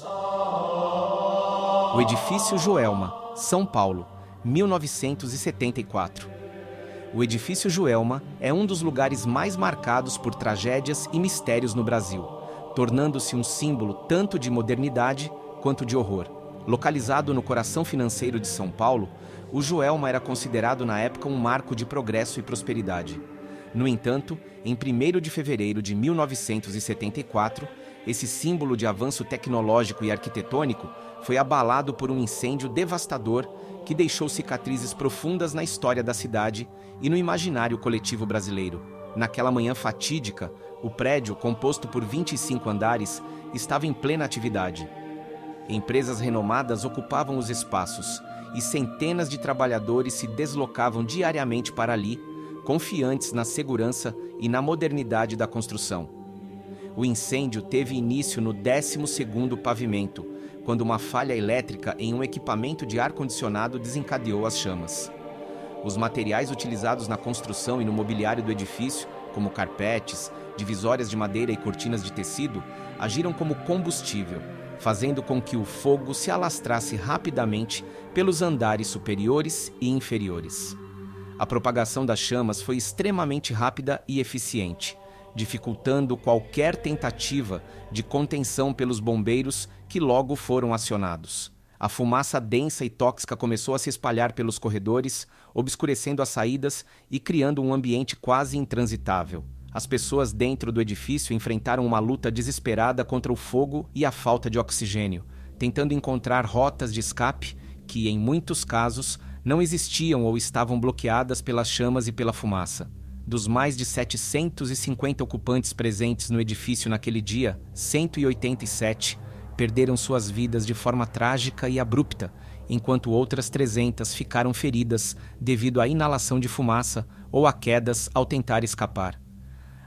O Edifício Joelma, São Paulo, 1974. O Edifício Joelma é um dos lugares mais marcados por tragédias e mistérios no Brasil, tornando-se um símbolo tanto de modernidade quanto de horror. Localizado no coração financeiro de São Paulo, o Joelma era considerado na época um marco de progresso e prosperidade. No entanto, em 1º de fevereiro de 1974, esse símbolo de avanço tecnológico e arquitetônico foi abalado por um incêndio devastador que deixou cicatrizes profundas na história da cidade e no imaginário coletivo brasileiro. Naquela manhã fatídica, o prédio, composto por 25 andares, estava em plena atividade. Empresas renomadas ocupavam os espaços e centenas de trabalhadores se deslocavam diariamente para ali, confiantes na segurança e na modernidade da construção. O incêndio teve início no 12º pavimento, quando uma falha elétrica em um equipamento de ar-condicionado desencadeou as chamas. Os materiais utilizados na construção e no mobiliário do edifício, como carpetes, divisórias de madeira e cortinas de tecido, agiram como combustível, fazendo com que o fogo se alastrasse rapidamente pelos andares superiores e inferiores. A propagação das chamas foi extremamente rápida e eficiente, dificultando qualquer tentativa de contenção pelos bombeiros que logo foram acionados. A fumaça densa e tóxica começou a se espalhar pelos corredores, obscurecendo as saídas e criando um ambiente quase intransitável. As pessoas dentro do edifício enfrentaram uma luta desesperada contra o fogo e a falta de oxigênio, tentando encontrar rotas de escape que, em muitos casos, não existiam ou estavam bloqueadas pelas chamas e pela fumaça. Dos mais de 750 ocupantes presentes no edifício naquele dia, 187 perderam suas vidas de forma trágica e abrupta, enquanto outras 300 ficaram feridas devido à inalação de fumaça ou a quedas ao tentar escapar.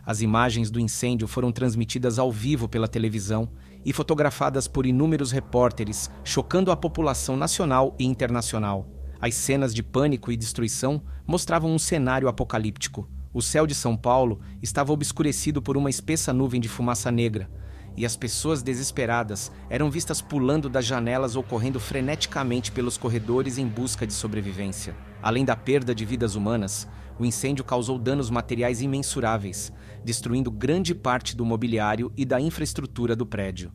As imagens do incêndio foram transmitidas ao vivo pela televisão e fotografadas por inúmeros repórteres, chocando a população nacional e internacional. As cenas de pânico e destruição mostravam um cenário apocalíptico. O céu de São Paulo estava obscurecido por uma espessa nuvem de fumaça negra, e as pessoas desesperadas eram vistas pulando das janelas ou correndo freneticamente pelos corredores em busca de sobrevivência. Além da perda de vidas humanas, o incêndio causou danos materiais imensuráveis, destruindo grande parte do mobiliário e da infraestrutura do prédio.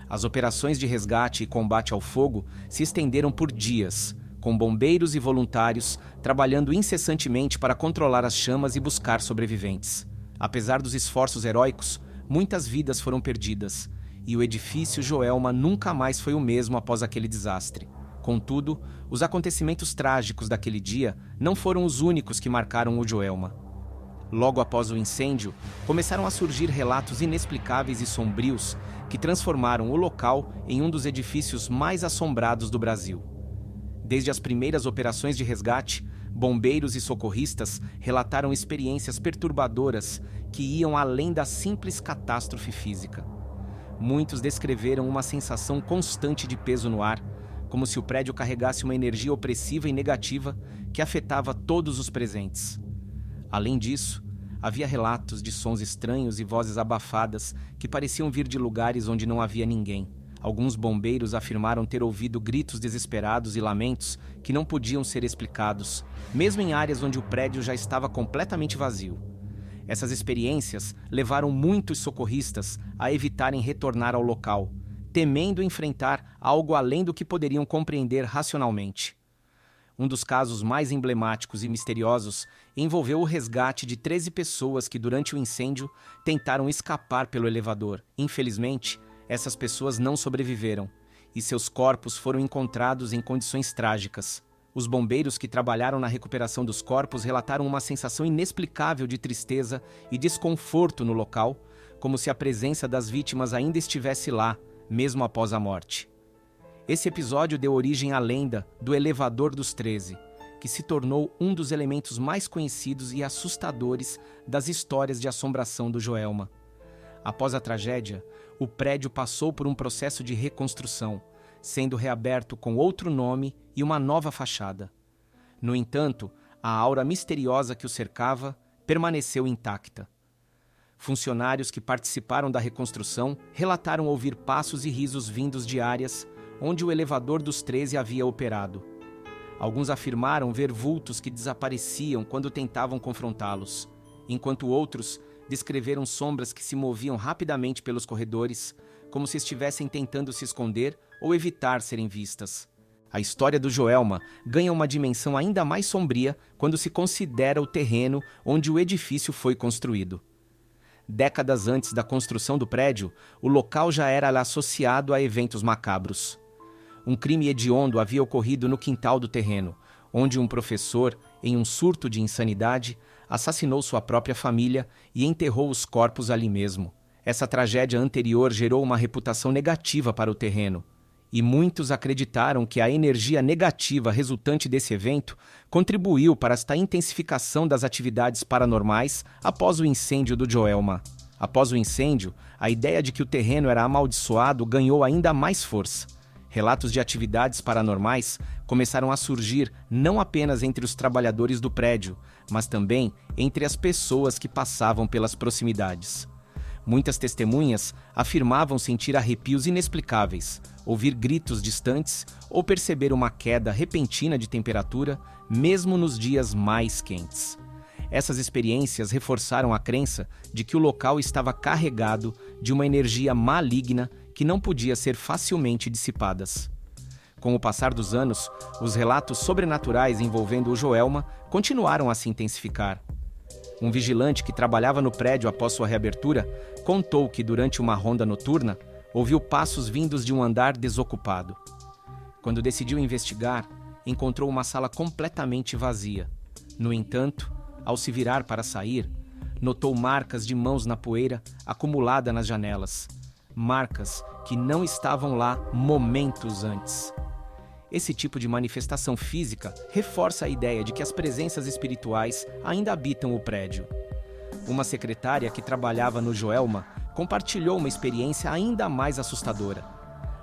As operações de resgate e combate ao fogo se estenderam por dias, com bombeiros e voluntários trabalhando incessantemente para controlar as chamas e buscar sobreviventes. Apesar dos esforços heróicos, muitas vidas foram perdidas, e o edifício Joelma nunca mais foi o mesmo após aquele desastre. Contudo, os acontecimentos trágicos daquele dia não foram os únicos que marcaram o Joelma. Logo após o incêndio, começaram a surgir relatos inexplicáveis e sombrios que transformaram o local em um dos edifícios mais assombrados do Brasil. Desde as primeiras operações de resgate, bombeiros e socorristas relataram experiências perturbadoras que iam além da simples catástrofe física. Muitos descreveram uma sensação constante de peso no ar, como se o prédio carregasse uma energia opressiva e negativa que afetava todos os presentes. Além disso, havia relatos de sons estranhos e vozes abafadas que pareciam vir de lugares onde não havia ninguém. Alguns bombeiros afirmaram ter ouvido gritos desesperados e lamentos que não podiam ser explicados, mesmo em áreas onde o prédio já estava completamente vazio. Essas experiências levaram muitos socorristas a evitarem retornar ao local, temendo enfrentar algo além do que poderiam compreender racionalmente. Um dos casos mais emblemáticos e misteriosos envolveu o resgate de 13 pessoas que, durante o incêndio, tentaram escapar pelo elevador. Infelizmente, essas pessoas não sobreviveram, e seus corpos foram encontrados em condições trágicas. Os bombeiros que trabalharam na recuperação dos corpos relataram uma sensação inexplicável de tristeza e desconforto no local, como se a presença das vítimas ainda estivesse lá, mesmo após a morte. Esse episódio deu origem à lenda do Elevador dos 13, que se tornou um dos elementos mais conhecidos e assustadores das histórias de assombração do Joelma. Após a tragédia, o prédio passou por um processo de reconstrução, sendo reaberto com outro nome e uma nova fachada. No entanto, a aura misteriosa que o cercava permaneceu intacta. Funcionários que participaram da reconstrução relataram ouvir passos e risos vindos de áreas onde o elevador dos 13 havia operado. Alguns afirmaram ver vultos que desapareciam quando tentavam confrontá-los, enquanto outros descreveram sombras que se moviam rapidamente pelos corredores, como se estivessem tentando se esconder ou evitar serem vistas. A história do Joelma ganha uma dimensão ainda mais sombria quando se considera o terreno onde o edifício foi construído. Décadas antes da construção do prédio, o local já era associado a eventos macabros. Um crime hediondo havia ocorrido no quintal do terreno, onde um professor, em um surto de insanidade, assassinou sua própria família e enterrou os corpos ali mesmo. Essa tragédia anterior gerou uma reputação negativa para o terreno, e muitos acreditaram que a energia negativa resultante desse evento contribuiu para esta intensificação das atividades paranormais após o incêndio do Joelma. Após o incêndio, a ideia de que o terreno era amaldiçoado ganhou ainda mais força. Relatos de atividades paranormais começaram a surgir não apenas entre os trabalhadores do prédio, mas também entre as pessoas que passavam pelas proximidades. Muitas testemunhas afirmavam sentir arrepios inexplicáveis, ouvir gritos distantes ou perceber uma queda repentina de temperatura, mesmo nos dias mais quentes. Essas experiências reforçaram a crença de que o local estava carregado de uma energia maligna que não podia ser facilmente dissipadas. Com o passar dos anos, os relatos sobrenaturais envolvendo o Joelma continuaram a se intensificar. Um vigilante que trabalhava no prédio após sua reabertura contou que, durante uma ronda noturna, ouviu passos vindos de um andar desocupado. Quando decidiu investigar, encontrou uma sala completamente vazia. No entanto, ao se virar para sair, notou marcas de mãos na poeira acumulada nas janelas. Marcas que não estavam lá momentos antes. Esse tipo de manifestação física reforça a ideia de que as presenças espirituais ainda habitam o prédio. Uma secretária que trabalhava no Joelma compartilhou uma experiência ainda mais assustadora.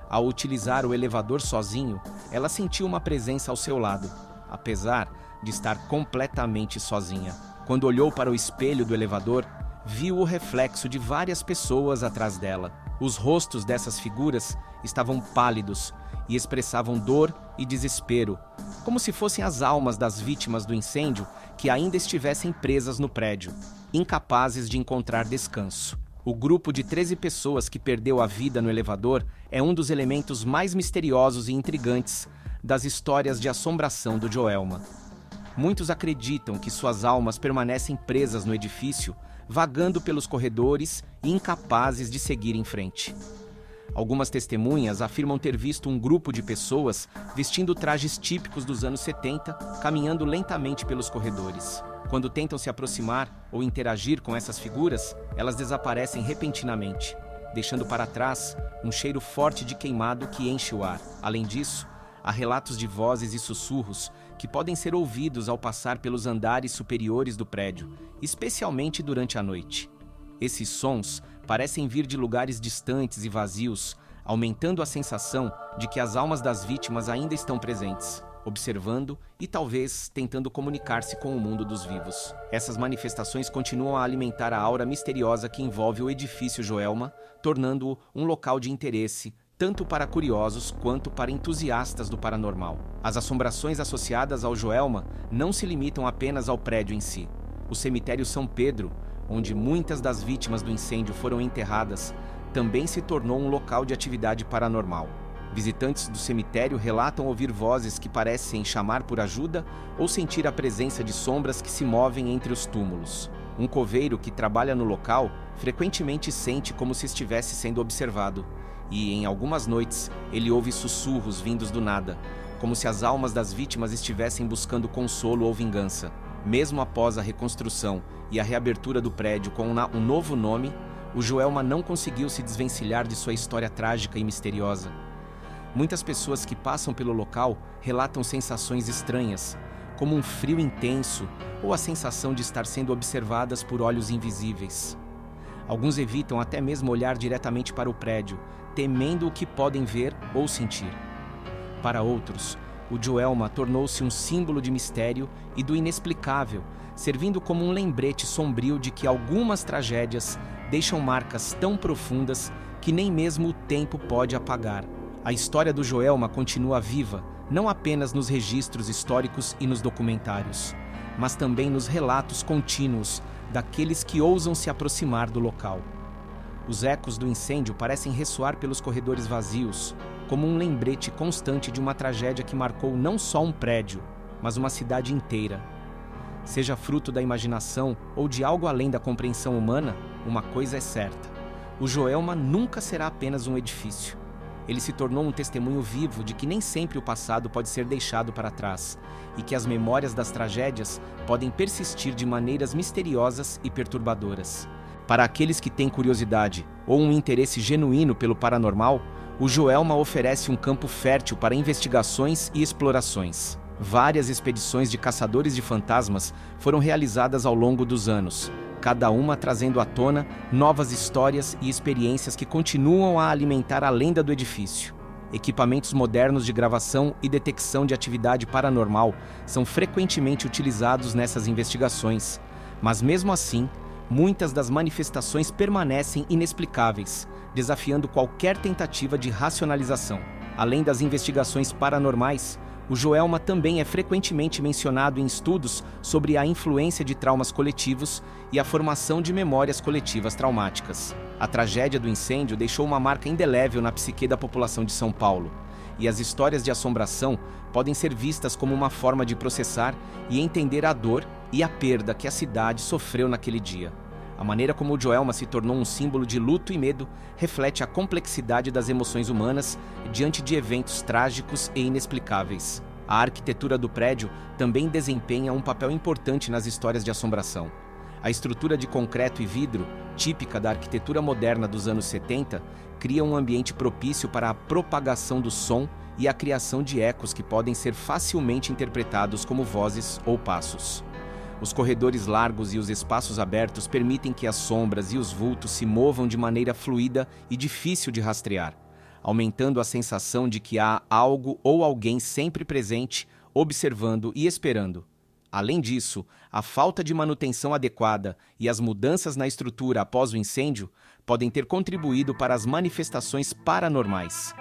Ao utilizar o elevador sozinho, ela sentiu uma presença ao seu lado, apesar de estar completamente sozinha. Quando olhou para o espelho do elevador, viu o reflexo de várias pessoas atrás dela. Os rostos dessas figuras estavam pálidos e expressavam dor e desespero, como se fossem as almas das vítimas do incêndio que ainda estivessem presas no prédio, incapazes de encontrar descanso. O grupo de 13 pessoas que perdeu a vida no elevador é um dos elementos mais misteriosos e intrigantes das histórias de assombração do Joelma. Muitos acreditam que suas almas permanecem presas no edifício, vagando pelos corredores e incapazes de seguir em frente. Algumas testemunhas afirmam ter visto um grupo de pessoas vestindo trajes típicos dos anos 70, caminhando lentamente pelos corredores. Quando tentam se aproximar ou interagir com essas figuras, elas desaparecem repentinamente, deixando para trás um cheiro forte de queimado que enche o ar. Além disso, há relatos de vozes e sussurros que podem ser ouvidos ao passar pelos andares superiores do prédio, especialmente durante a noite. Esses sons parecem vir de lugares distantes e vazios, aumentando a sensação de que as almas das vítimas ainda estão presentes, observando e talvez tentando comunicar-se com o mundo dos vivos. Essas manifestações continuam a alimentar a aura misteriosa que envolve o edifício Joelma, tornando-o um local de interesse tanto para curiosos quanto para entusiastas do paranormal. As assombrações associadas ao Joelma não se limitam apenas ao prédio em si. O cemitério São Pedro, onde muitas das vítimas do incêndio foram enterradas, também se tornou um local de atividade paranormal. Visitantes do cemitério relatam ouvir vozes que parecem chamar por ajuda ou sentir a presença de sombras que se movem entre os túmulos. Um coveiro que trabalha no local frequentemente sente como se estivesse sendo observado, e, em algumas noites, ele ouve sussurros vindos do nada, como se as almas das vítimas estivessem buscando consolo ou vingança. Mesmo após a reconstrução e a reabertura do prédio com um novo nome, o Joelma não conseguiu se desvencilhar de sua história trágica e misteriosa. Muitas pessoas que passam pelo local relatam sensações estranhas, como um frio intenso ou a sensação de estar sendo observadas por olhos invisíveis. Alguns evitam até mesmo olhar diretamente para o prédio, temendo o que podem ver ou sentir. Para outros, o Joelma tornou-se um símbolo de mistério e do inexplicável, servindo como um lembrete sombrio de que algumas tragédias deixam marcas tão profundas que nem mesmo o tempo pode apagar. A história do Joelma continua viva, não apenas nos registros históricos e nos documentários, mas também nos relatos contínuos daqueles que ousam se aproximar do local. Os ecos do incêndio parecem ressoar pelos corredores vazios, como um lembrete constante de uma tragédia que marcou não só um prédio, mas uma cidade inteira. Seja fruto da imaginação ou de algo além da compreensão humana, uma coisa é certa: o Joelma nunca será apenas um edifício. Ele se tornou um testemunho vivo de que nem sempre o passado pode ser deixado para trás e que as memórias das tragédias podem persistir de maneiras misteriosas e perturbadoras. Para aqueles que têm curiosidade ou um interesse genuíno pelo paranormal, o Joelma oferece um campo fértil para investigações e explorações. Várias expedições de caçadores de fantasmas foram realizadas ao longo dos anos, cada uma trazendo à tona novas histórias e experiências que continuam a alimentar a lenda do edifício. Equipamentos modernos de gravação e detecção de atividade paranormal são frequentemente utilizados nessas investigações, mas mesmo assim, muitas das manifestações permanecem inexplicáveis, desafiando qualquer tentativa de racionalização. Além das investigações paranormais, o Joelma também é frequentemente mencionado em estudos sobre a influência de traumas coletivos e a formação de memórias coletivas traumáticas. A tragédia do incêndio deixou uma marca indelével na psique da população de São Paulo, e as histórias de assombração podem ser vistas como uma forma de processar e entender a dor e a perda que a cidade sofreu naquele dia. A maneira como o Joelma se tornou um símbolo de luto e medo reflete a complexidade das emoções humanas diante de eventos trágicos e inexplicáveis. A arquitetura do prédio também desempenha um papel importante nas histórias de assombração. A estrutura de concreto e vidro, típica da arquitetura moderna dos anos 70, cria um ambiente propício para a propagação do som e a criação de ecos que podem ser facilmente interpretados como vozes ou passos. Os corredores largos e os espaços abertos permitem que as sombras e os vultos se movam de maneira fluida e difícil de rastrear, aumentando a sensação de que há algo ou alguém sempre presente, observando e esperando. Além disso, a falta de manutenção adequada e as mudanças na estrutura após o incêndio podem ter contribuído para as manifestações paranormais.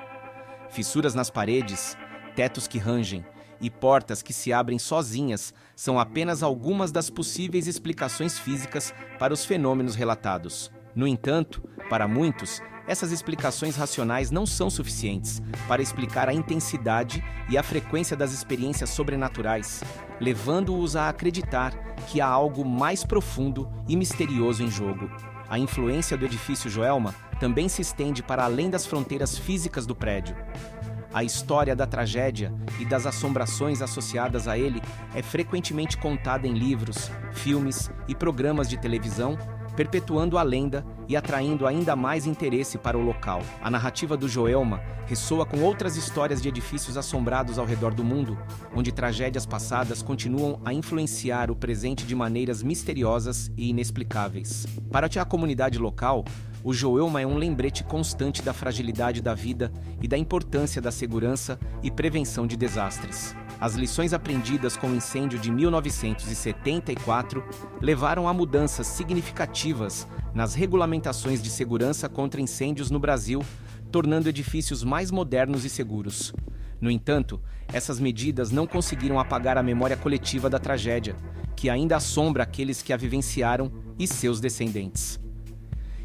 Fissuras nas paredes, tetos que rangem e portas que se abrem sozinhas são apenas algumas das possíveis explicações físicas para os fenômenos relatados. No entanto, para muitos, essas explicações racionais não são suficientes para explicar a intensidade e a frequência das experiências sobrenaturais, levando-os a acreditar que há algo mais profundo e misterioso em jogo. A influência do edifício Joelma também se estende para além das fronteiras físicas do prédio. A história da tragédia e das assombrações associadas a ele é frequentemente contada em livros, filmes e programas de televisão, perpetuando a lenda e atraindo ainda mais interesse para o local. A narrativa do Joelma ressoa com outras histórias de edifícios assombrados ao redor do mundo, onde tragédias passadas continuam a influenciar o presente de maneiras misteriosas e inexplicáveis. Para a comunidade local, o Joelma é um lembrete constante da fragilidade da vida e da importância da segurança e prevenção de desastres. As lições aprendidas com o incêndio de 1974 levaram a mudanças significativas nas regulamentações de segurança contra incêndios no Brasil, tornando edifícios mais modernos e seguros. No entanto, essas medidas não conseguiram apagar a memória coletiva da tragédia, que ainda assombra aqueles que a vivenciaram e seus descendentes.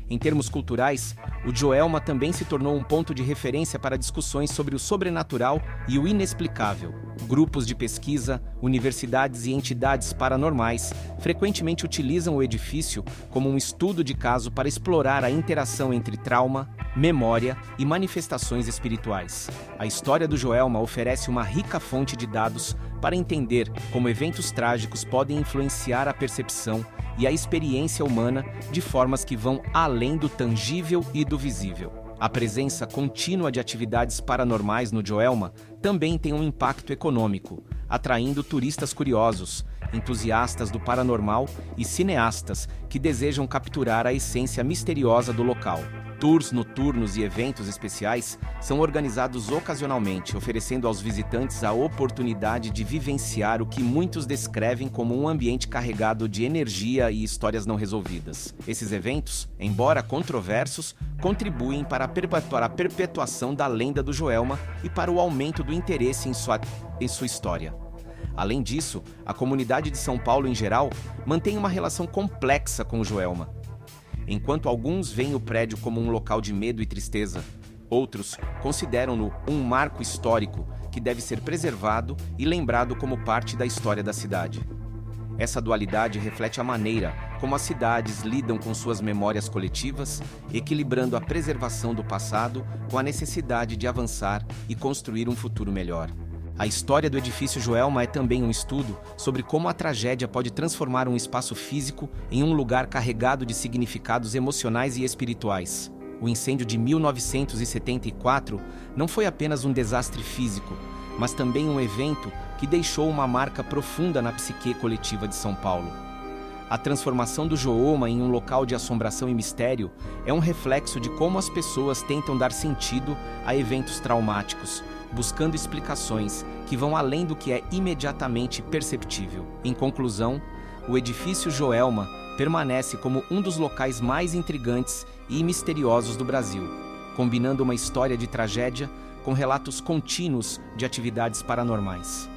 Em termos culturais, o Joelma também se tornou um ponto de referência para discussões sobre o sobrenatural e o inexplicável. Grupos de pesquisa, universidades e entidades paranormais frequentemente utilizam o edifício como um estudo de caso para explorar a interação entre trauma, memória e manifestações espirituais. A história do Joelma oferece uma rica fonte de dados para entender como eventos trágicos podem influenciar a percepção e a experiência humana de formas que vão além do tangível e do visível. A presença contínua de atividades paranormais no Joelma também tem um impacto econômico, atraindo turistas curiosos entusiastas do paranormal e cineastas que desejam capturar a essência misteriosa do local. Tours noturnos e eventos especiais são organizados ocasionalmente, oferecendo aos visitantes a oportunidade de vivenciar o que muitos descrevem como um ambiente carregado de energia e histórias não resolvidas. Esses eventos, embora controversos, contribuem para a perpetuação da lenda do Joelma e para o aumento do interesse em sua história. Além disso, a comunidade de São Paulo em geral mantém uma relação complexa com o Joelma. Enquanto alguns veem o prédio como um local de medo e tristeza, outros consideram-no um marco histórico que deve ser preservado e lembrado como parte da história da cidade. Essa dualidade reflete a maneira como as cidades lidam com suas memórias coletivas, equilibrando a preservação do passado com a necessidade de avançar e construir um futuro melhor. A história do edifício Joelma é também um estudo sobre como a tragédia pode transformar um espaço físico em um lugar carregado de significados emocionais e espirituais. O incêndio de 1974 não foi apenas um desastre físico, mas também um evento que deixou uma marca profunda na psique coletiva de São Paulo. A transformação do Joelma em um local de assombração e mistério é um reflexo de como as pessoas tentam dar sentido a eventos traumáticos, buscando explicações que vão além do que é imediatamente perceptível. Em conclusão, o edifício Joelma permanece como um dos locais mais intrigantes e misteriosos do Brasil, combinando uma história de tragédia com relatos contínuos de atividades paranormais.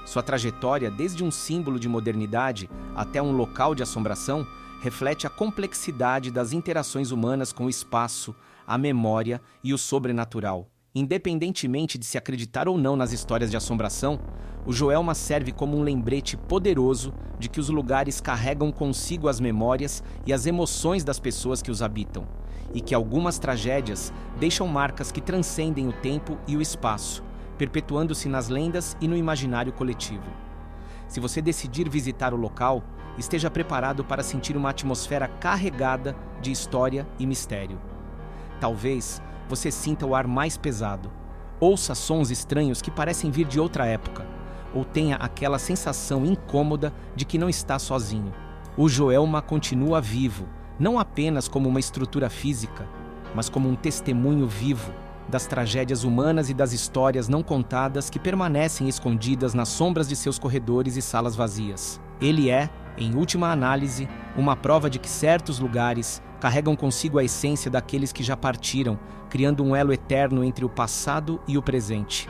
Sua trajetória, desde um símbolo de modernidade até um local de assombração, reflete a complexidade das interações humanas com o espaço, a memória e o sobrenatural. Independentemente de se acreditar ou não nas histórias de assombração, o Joelma serve como um lembrete poderoso de que os lugares carregam consigo as memórias e as emoções das pessoas que os habitam, e que algumas tragédias deixam marcas que transcendem o tempo e o espaço, perpetuando-se nas lendas e no imaginário coletivo. Se você decidir visitar o local, esteja preparado para sentir uma atmosfera carregada de história e mistério. Talvez você sinta o ar mais pesado, ouça sons estranhos que parecem vir de outra época, ou tenha aquela sensação incômoda de que não está sozinho. O Joelma continua vivo, não apenas como uma estrutura física, mas como um testemunho vivo das tragédias humanas e das histórias não contadas que permanecem escondidas nas sombras de seus corredores e salas vazias. Ele é, em última análise, uma prova de que certos lugares carregam consigo a essência daqueles que já partiram, criando um elo eterno entre o passado e o presente.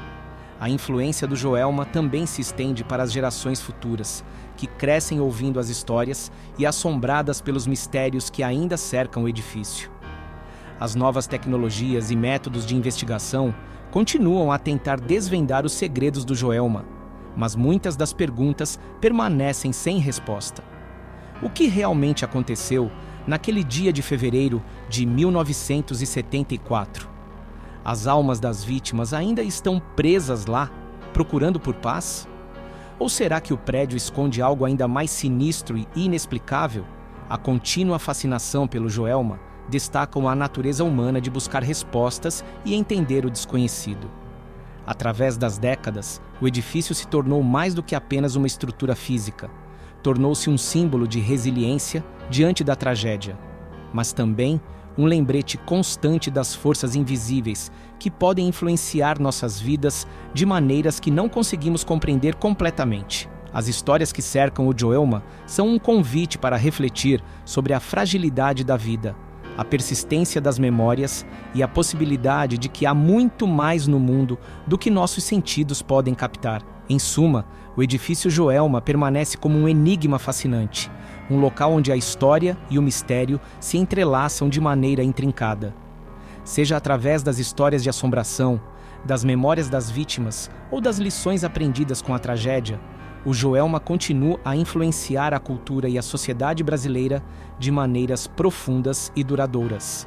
A influência do Joelma também se estende para as gerações futuras, que crescem ouvindo as histórias e assombradas pelos mistérios que ainda cercam o edifício. As novas tecnologias e métodos de investigação continuam a tentar desvendar os segredos do Joelma, mas muitas das perguntas permanecem sem resposta. O que realmente aconteceu naquele dia de fevereiro de 1974? As almas das vítimas ainda estão presas lá, procurando por paz? Ou será que o prédio esconde algo ainda mais sinistro e inexplicável? A contínua fascinação pelo Joelma destaca a natureza humana de buscar respostas e entender o desconhecido. Através das décadas, o edifício se tornou mais do que apenas uma estrutura física. Tornou-se um símbolo de resiliência diante da tragédia, mas também um lembrete constante das forças invisíveis que podem influenciar nossas vidas de maneiras que não conseguimos compreender completamente. As histórias que cercam o Joelma são um convite para refletir sobre a fragilidade da vida, a persistência das memórias e a possibilidade de que há muito mais no mundo do que nossos sentidos podem captar. Em suma, o edifício Joelma permanece como um enigma fascinante, um local onde a história e o mistério se entrelaçam de maneira intrincada. Seja através das histórias de assombração, das memórias das vítimas ou das lições aprendidas com a tragédia, o Joelma continua a influenciar a cultura e a sociedade brasileira de maneiras profundas e duradouras.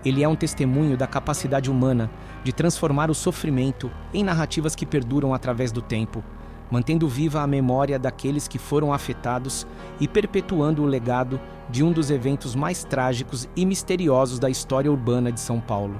Ele é um testemunho da capacidade humana de transformar o sofrimento em narrativas que perduram através do tempo, mantendo viva a memória daqueles que foram afetados e perpetuando o legado de um dos eventos mais trágicos e misteriosos da história urbana de São Paulo.